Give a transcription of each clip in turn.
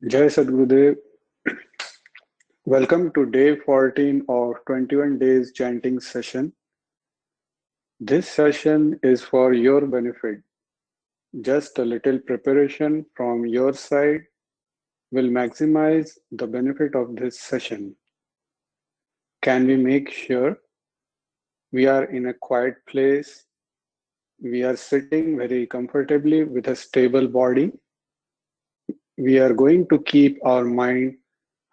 Jai Sadgurudev. Welcome to day 14 of 21 days chanting session. This session is for your benefit. Just a little preparation from your side will maximize the benefit of this session. Can we make sure we are in a quiet place? We are sitting very comfortably with a stable body. We are going to keep our mind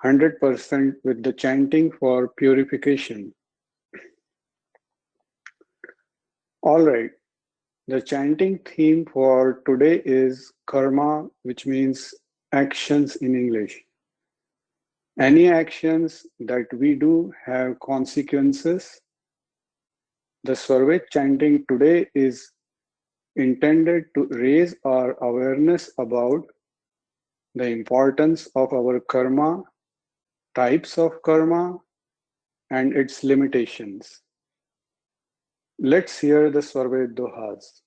100% with the chanting for purification. All right, the chanting theme for today is karma, which means actions in English. Any actions that we do have consequences. The Swarved chanting today is intended to raise our awareness about the importance of our karma, types of karma, and its limitations. Let's hear the Swarved Dohas.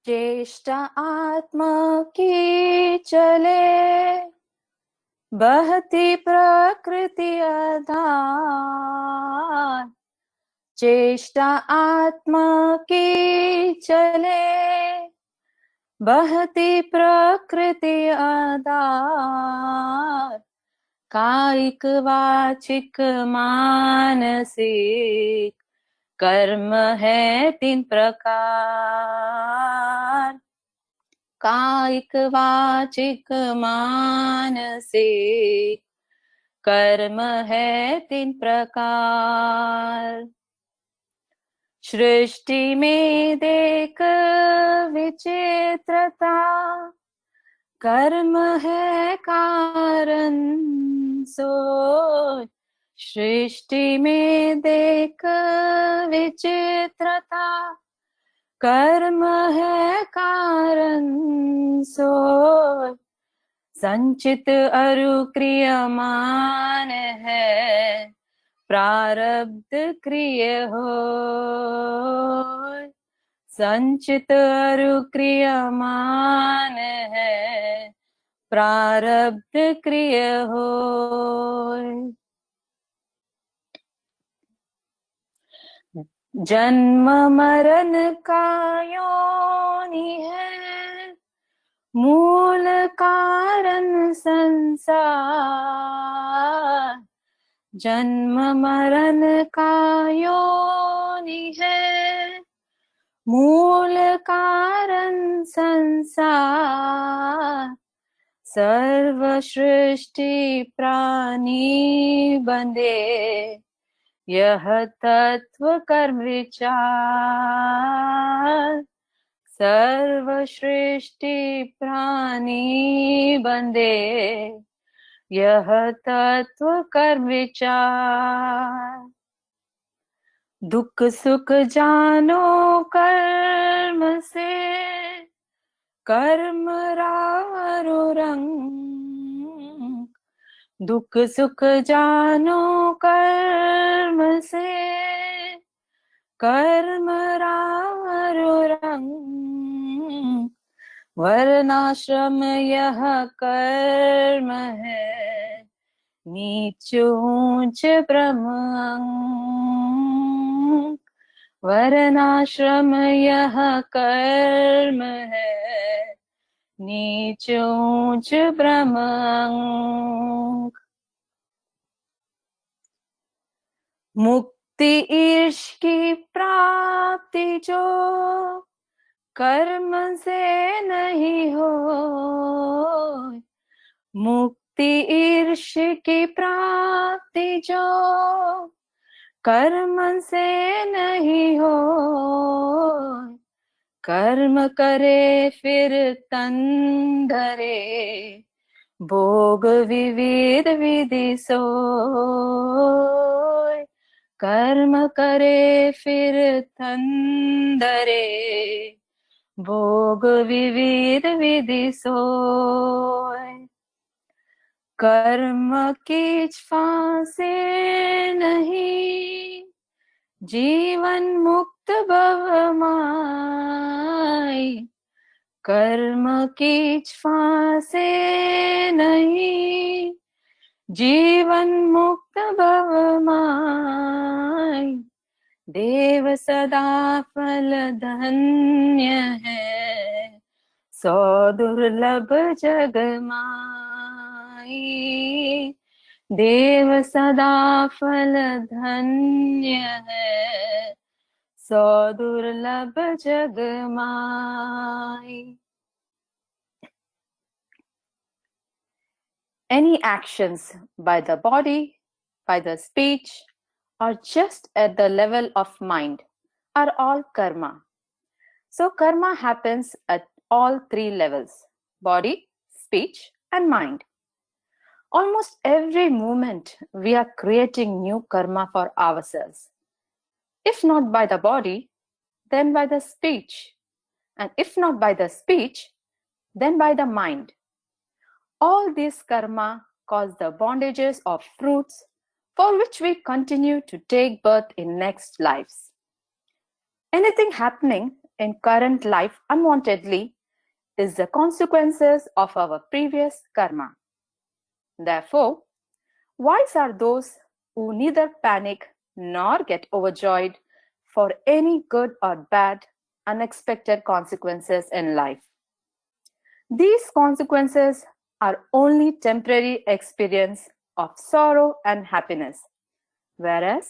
ज्येष्ठ आत्मा की चले बहती प्रकृति आधार, ज्येष्ठ आत्मा की चले बहती प्रकृति आधार, कायिक वाचिक मानसिक कर्म है 3 प्रकार, कायिक वाचिक मानसिक कर्म है 3 प्रकार। सृष्टि में देख विचित्रता, कर्म है कारण सोच, सृष्टि में देख विचित्रता, कर्म है कारण सोच, संचित अरु क्रियमान है प्रारब्ध क्रिय हो, संचित अरु क्रियमान है प्रारब्ध क्रिय हो। जन्म मरण का योनि है मूल कारण संसार, जन्म मरण का योनि है मूल कारण संसार, सर्व सृष्टि प्राणी बंधे यह तत्व कर्म विचार, सर्व सृष्टि प्राणी बंधे यह तत्व कर्म विचार। दुख सुख जानो कर्म से कर्म रारो रंग, दुख सुख जानो कर्म से कर्म रारो रंग, वर्णाश्रम यह कर्म है नीच ऊंच ब्रह्म, वर्णाश्रम यह कर्म है नीच ऊंच ब्रह्म। मुक्ति ईश की प्राप्ति जो कर्म से नहीं हो, मुक्ति ईश की प्राप्ति जो कर्म से नहीं हो, कर्म करे फिर तन धरे भोग विविध विधि सोय, कर्म करे फिर तन धरे भोग विविध विधि सोय, कर्म कीच फांसे नहीं जीवन मुक्त भव माय, कर्म कीच फांसे नहीं जीवन मुक्त भव माय, देव सदा फल धन्य है सौ दुर्लभ जग माई, देव सदा फल धन्य है सौ दुर्लभ जग माई। Any actions by the body, by the speech, or just at the level of mind are all karma. So karma happens at all 3 levels: body, speech, and mind. Almost every moment, we are creating new karma for ourselves. If not by the body, then by the speech. And if not by the speech, then by the mind. All this karma cause the bondages of fruits for which we continue to take birth in next lives. Anything happening in current life unwantedly is the consequences of our previous karma. Therefore, wise are those who neither panic nor get overjoyed for any good or bad unexpected consequences in life. These consequences are only temporary experience of sorrow and happiness, whereas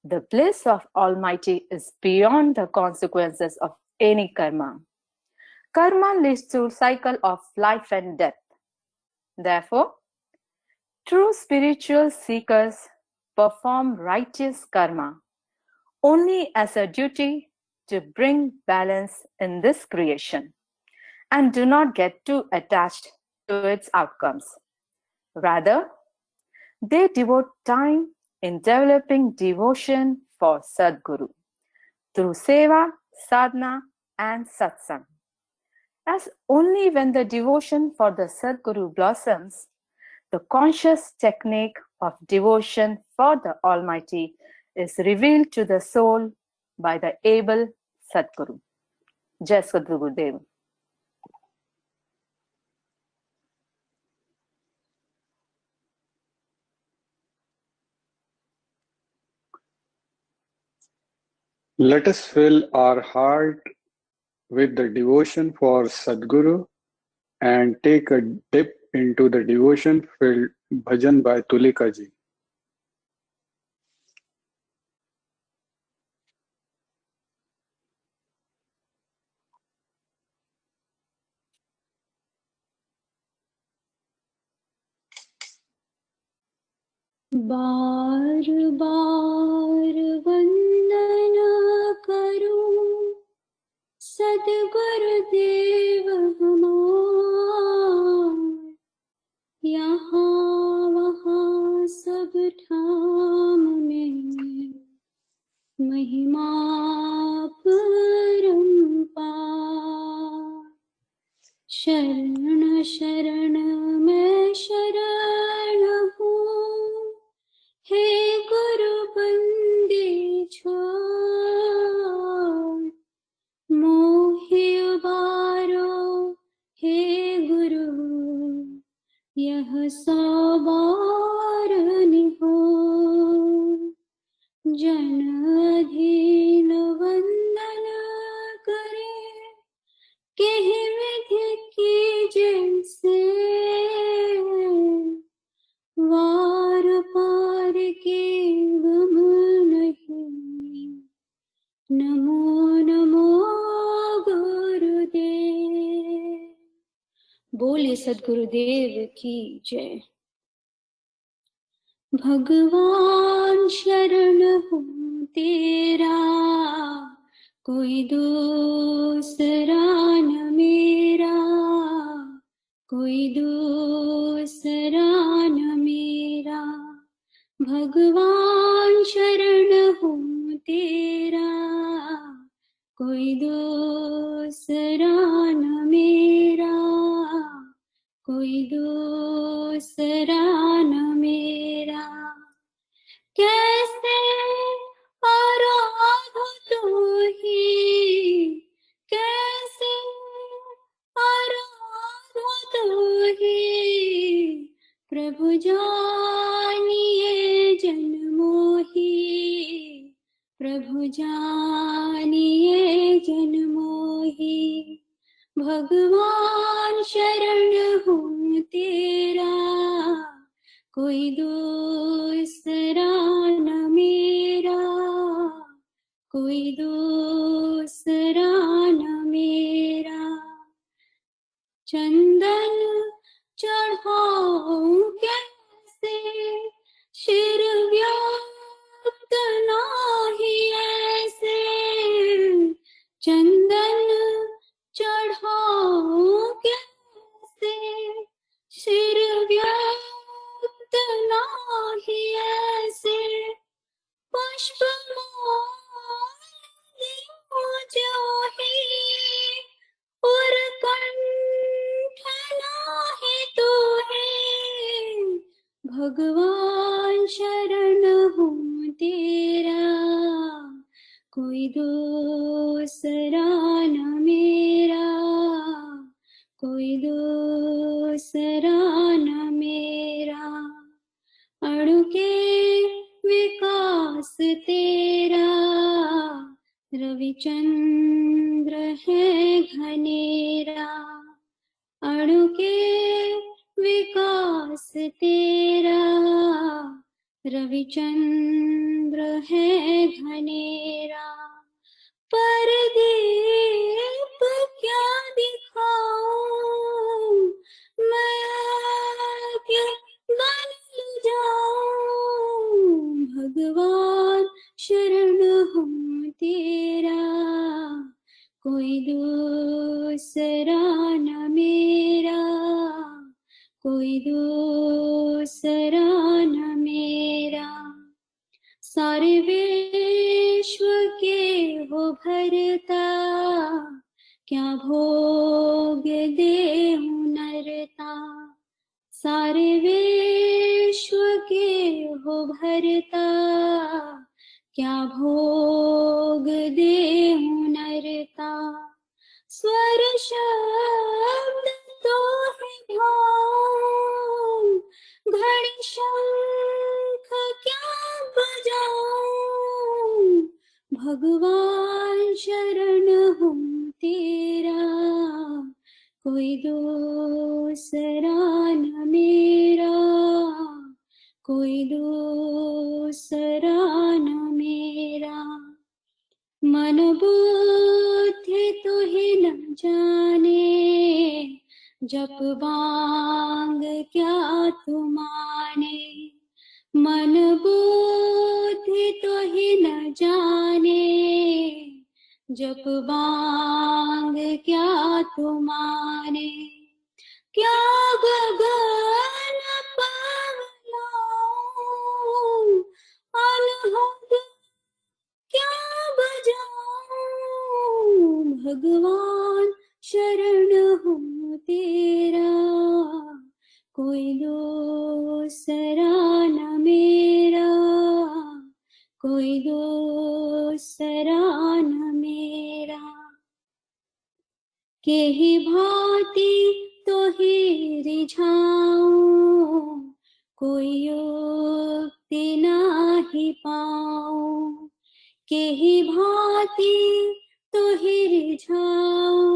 the bliss of Almighty is beyond the consequences of any karma. Karma leads to a cycle of life and death. Therefore, true spiritual seekers perform righteous karma only as a duty to bring balance in this creation and do not get too attached to its outcomes. Rather, they devote time in developing devotion for Sadguru through seva, sadhana, and satsang. As only when the devotion for the Sadguru blossoms, the conscious technique of devotion for the Almighty is revealed to the soul by the able Sadguru. Jai Sadguru Gurudev. Let us fill our heart with the devotion for Sadguru and take a dip into the devotion filled bhajan by Tulika ji. बार बार वंदन करूं सद्गुरुदेव हमार, यहाँ वहाँ सब ठाम में महिमा परंपार। शरण शरण मैं शरण हूँ, हे गुरु बंदी छोड़, मोहि उबारो हे गुरु, यह सौ बार निहोर। जन अधीन वंदन करे, केहि विधि कीजे से, वार पार के गम नहीं। नमो नमो गुरुदेव। बोले सद्गुरुदेव की जय। भगवान शरण हूँ तेरा, कोई दूसरा न मेरा, कोई दूसरा न मेरा। भगवान शरण हूँ तेरा, कोई दूसरा न मेरा, कोई दूसरा न मेरा। कैसे आराधो तू ही, कैसे आराधो तू ही, प्रभु जानिए जन मोही, प्रभु जानिए जन मोही। भगवान शरण हूँ तेरा, कोई दूसरा न मेरा, कोई दूसरा न मेरा। चंदन चढ़ाऊं कैसे, शिर व्याप्त नाही ऐसे। चंदन चढ़ाऊं कैसे, सिर व्याप्त ही ऐसे पुष्प जो ही और कंठ नाही तो है भगवान शरण हूँ तेरा कोई दूसरा न मेरा कोई दूसरा न मेरा अणु के विकास तेरा रविचंद्र है घनेरा अणु के विकास तेरा रविचंद्र है घनेरा परदीप क्या दिखाऊं मैं क्या बन जाऊं भगवान शरण हूँ तेरा कोई दूसरा न मेरा कोई दूसरा न मेरा सारे विश्व के हो भरता क्या भोग देहु नरता सारे विश्व के हो भरता क्या भोग देहु नरता स्वर शब्द तो है भाव घड़ी शंख क्या बजाऊं भगवान शरण हूँ तेरा कोई दूसरा न मेरा कोई दूसरा न मेरा मन बुद्धि तो ही न जाने जप बांग क्या तू माने मन बुद्धि तो ही न जाने जप बांग क्या तू माने क्या गगन पावला अलहद क्या बजाऊं भगवान शरण हूँ तेरा कोई दूसरा न मेरा कोई दूसरा न मेरा के ही भांति तो ही रिझाऊं कोई युक्ति नाही पाऊं के ही भांति तो ही रिझाऊं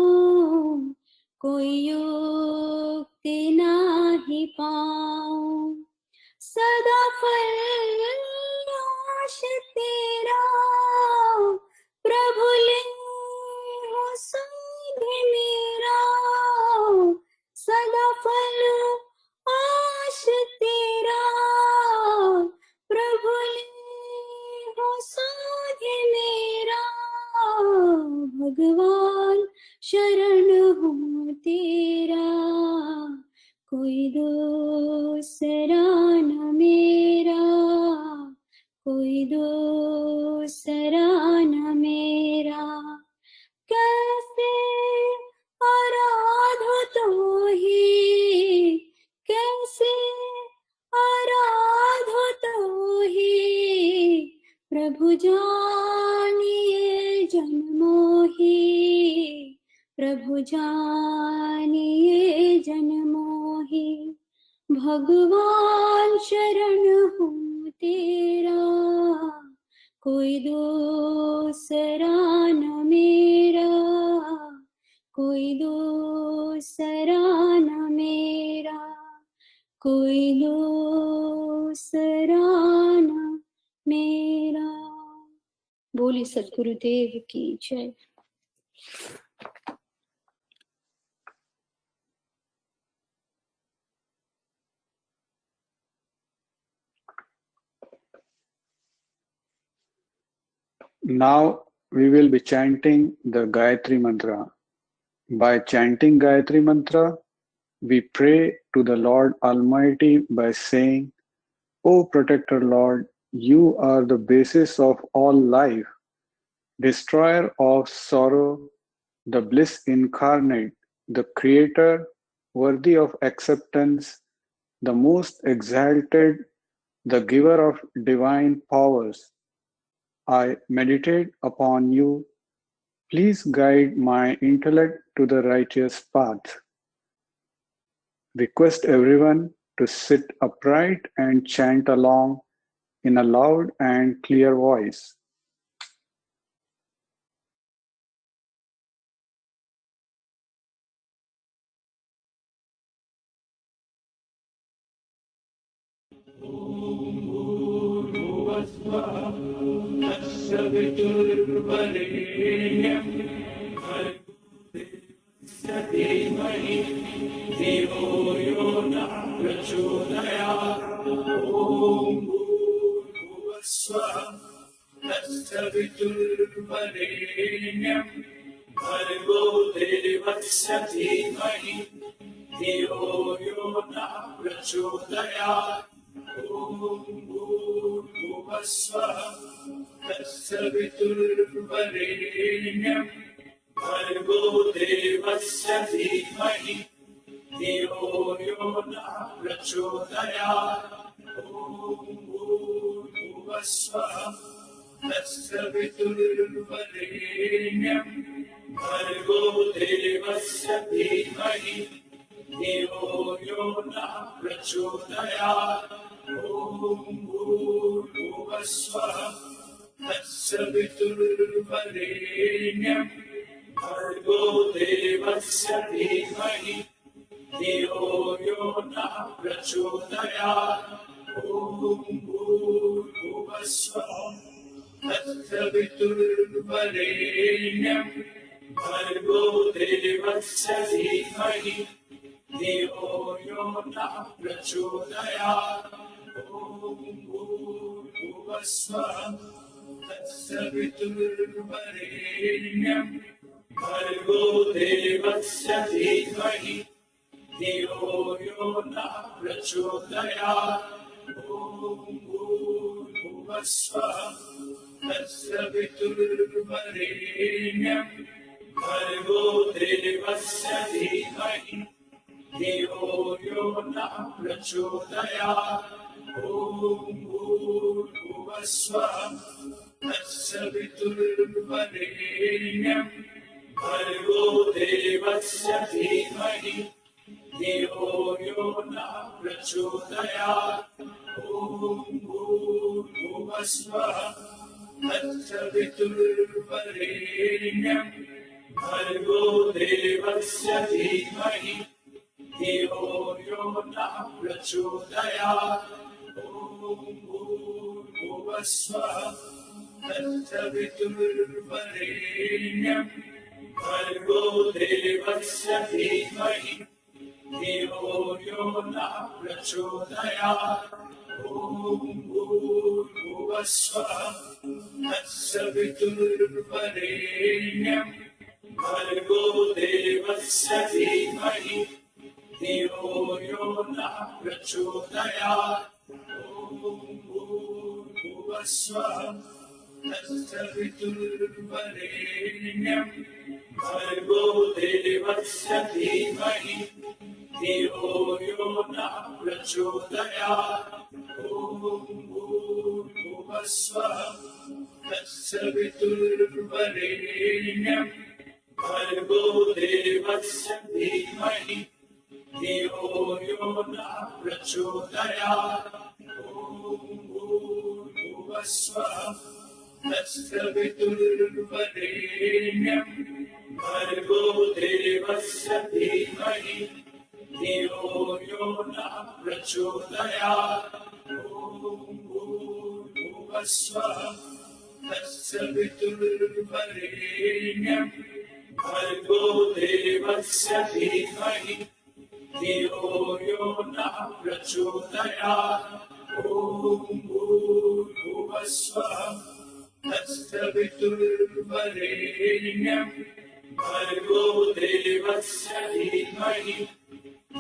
कोई युक्ति नाही पाऊं सदा फलनाश तेरा प्रभु ले हो सुधि मेरा सदा फल आश तेरा प्रभु ले हो सुधि मेरा भगवान शरण हूँ तेरा कोई दूसरा न मेरा कोई दूसरा न मेरा कैसे आराधो तो ही कैसे आराधो तो ही प्रभु जानिए जन्मोही प्रभु जानिए जन्मोही भगवान शरण हूँ तेरा कोई दूसरा न मेरा कोई दूसरा न मेरा कोई दूसरा न मेरा। बोली सद्गुरुदेव की जय। Now we will be chanting the Gayatri Mantra. By chanting Gayatri Mantra, we pray to the Lord Almighty by saying, O Protector Lord, you are the basis of all life, destroyer of sorrow, the bliss incarnate, the creator, worthy of acceptance, the most exalted, the giver of divine powers. I meditate upon you. Please guide my intellect to the righteous path. Request everyone to sit upright and chant along in a loud and clear voice.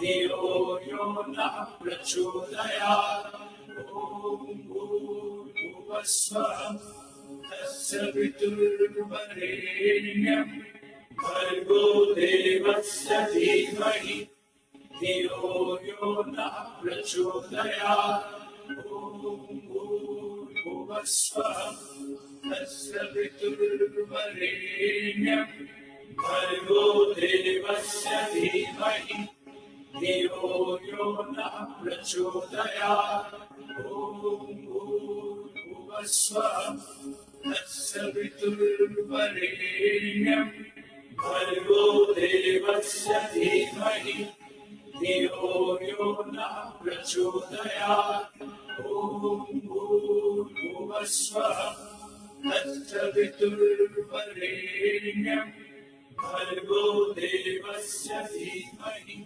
धियो यो नः प्रचोदयात् ॐ भूर्भुवः स्वः तस्य पितुर्वरेण्यं भर्गो देवस्य धीमहि धियो यो नः प्रचोदयात् ॐ भूर्भुवः स्वः तस्य पितुर्वरेण्यं भर्गो देवस्य धीमहि धियो यो नः प्रचोदयात् ॐ भूर्भुवः स्वः तस्य पितुर्वरेण्यं भर्गो देवस्य धीमहि धियो यो नः प्रचोदयात् ॐ भूर्भुवः स्वः तस्य पितुर्वरेण्यं भर्गो देवस्य धीमहि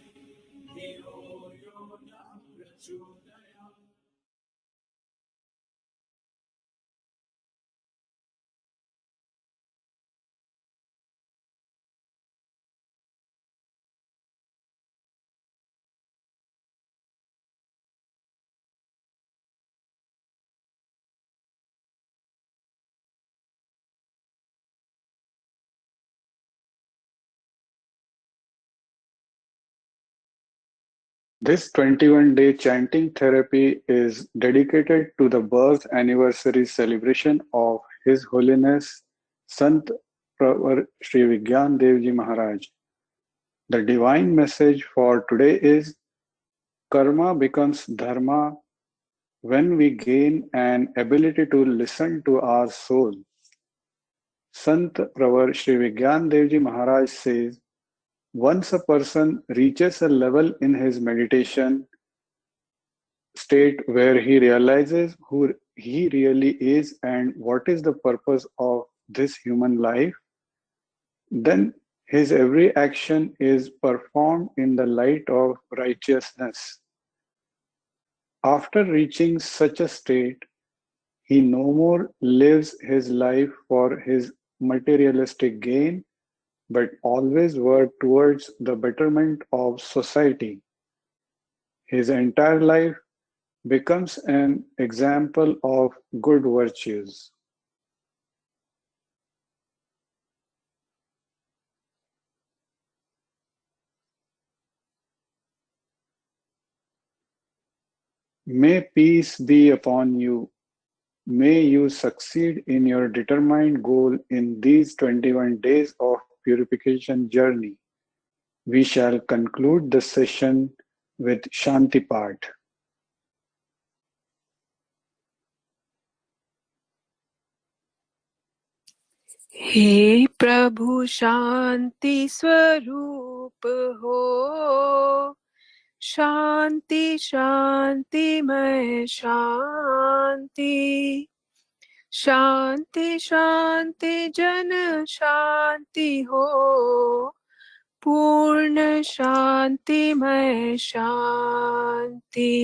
धियो यो नः प्रचोदयात्. This 21-day chanting therapy is dedicated to the birth anniversary celebration of His Holiness Sant Pravar Sri Vigyan Dev Ji Maharaj. The divine message for today is karma becomes dharma when we gain an ability to listen to our soul. Sant Pravar Sri Vigyan Dev Ji Maharaj says, once a person reaches a level in his meditation state where he realizes who he really is and what is the purpose of this human life, then his every action is performed in the light of righteousness. After reaching such a state, he no more lives his life for his materialistic gain, but always work towards the betterment of society. His entire life becomes an example of good virtues. May peace be upon you. May you succeed in your determined goal in these 21 days of purification journey. We shall conclude the session with Shanti Path. हे प्रभु शांति स्वरूप हो, शांति शांति में शांति, शांति शांति जन शांति हो, पूर्ण शांति में शांति।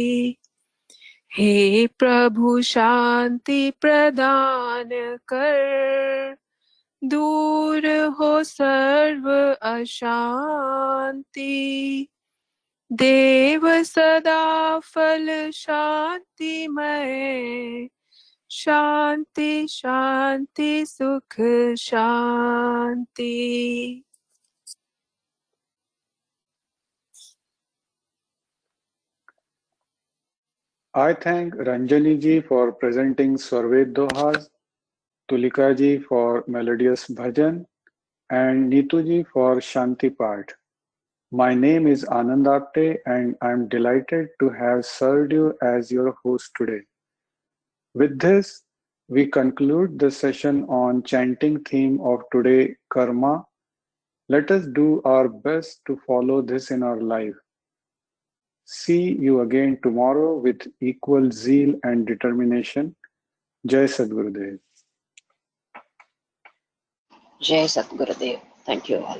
हे प्रभु शांति प्रदान कर, दूर हो सर्व अशांति, देव सदा फल शांतिमय, शांति शांति सुख शांति। I thank Ranjani ji for presenting Sarved Dohas, Tulika ji for melodious bhajan, and Neetu ji for Shanti Path. My name is Anand Apte and I am delighted to have served you as your host today. With this, we conclude the session on chanting theme of today, karma. Let us do our best to follow this in our life. See you again tomorrow with equal zeal and determination. Jai Sadgurudev. Jai Satgurudev. Thank you all.